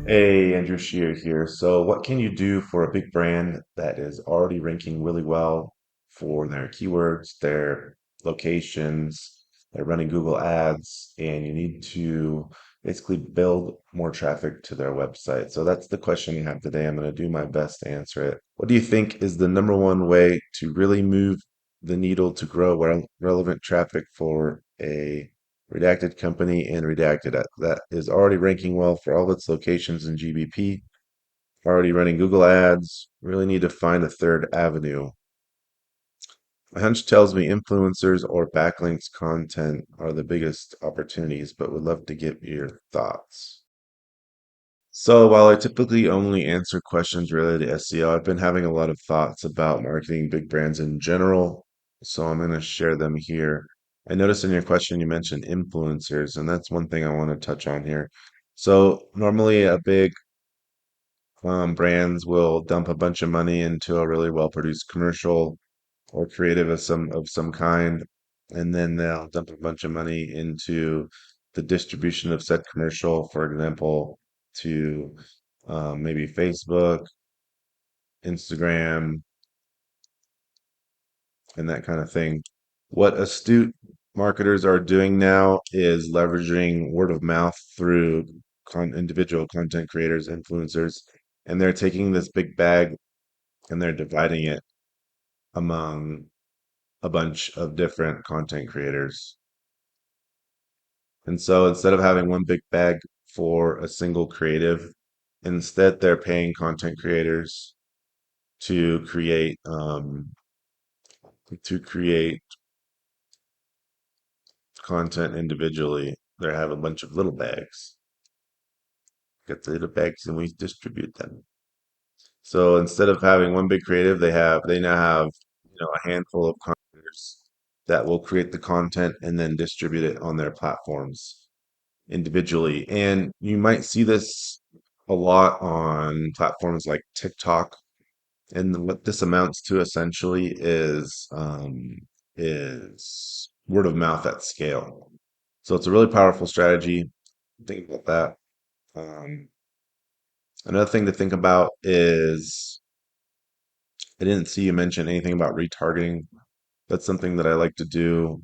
Hey, Andrew Scheer here. So, what can you do for a big brand that is already ranking really well for their keywords, their locations, they're running Google Ads, and you need to basically build more traffic to their website? So, that's the question I have today. I'm going to do my best to answer it. What do you think is the number one way to really move the needle to grow relevant traffic for a redacted company and redacted that is already ranking well for all its locations in GBP, already running Google Ads, really need to find a third avenue? My hunch tells me influencers or backlinks content are the biggest opportunities, but would love to get your thoughts. So while I typically only answer questions related to SEO, I've been having a lot of thoughts about marketing big brands in general. So I'm going to share them here. I noticed in your question you mentioned influencers, and that's one thing I want to touch on here. So normally a big brands will dump a bunch of money into a really well-produced commercial or creative of some kind, and then they'll dump a bunch of money into the distribution of said commercial, for example, to maybe Facebook, Instagram, and that kind of thing. What astute marketers are doing now is leveraging word of mouth through individual content creators, influencers, and they're taking this big bag and they're dividing it among a bunch of different content creators. And so instead of having one big bag for a single creative, instead they're paying content creators to create content individually. They have a bunch of little bags. Get the little bags and we distribute them. So instead of having one big creative, they now have a handful of creators that will create the content and then distribute it on their platforms individually. And you might see this a lot on platforms like TikTok. And what this amounts to essentially is word of mouth at scale. So it's a really powerful strategy. Think about that. Another thing to think about is I didn't see you mention anything about retargeting. That's something that I like to do.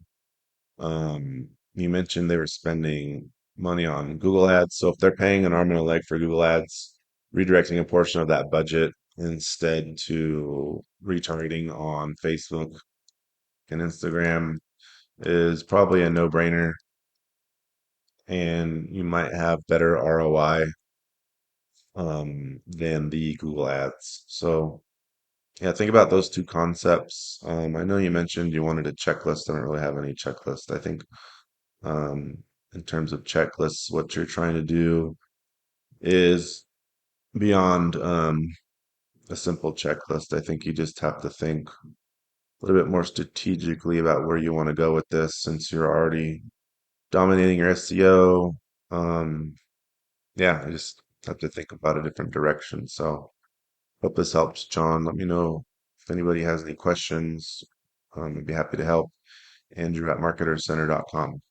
You mentioned they were spending money on Google Ads. So if they're paying an arm and a leg for Google Ads, redirecting a portion of that budget instead to retargeting on Facebook and Instagram is probably a no-brainer, and you might have better ROI than the Google Ads. So yeah, think about those two concepts. I know you mentioned you wanted a checklist. I don't really have any checklist. I think um, in terms of checklists, what you're trying to do is beyond a simple checklist. I think you just have to think a little bit more strategically about where you want to go with this since you're already dominating your SEO. Um, yeah, I just have to think about a different direction. So hope this helps, John. Let me know if anybody has any questions. I'd be happy to help. Andrew at marketercenter.com.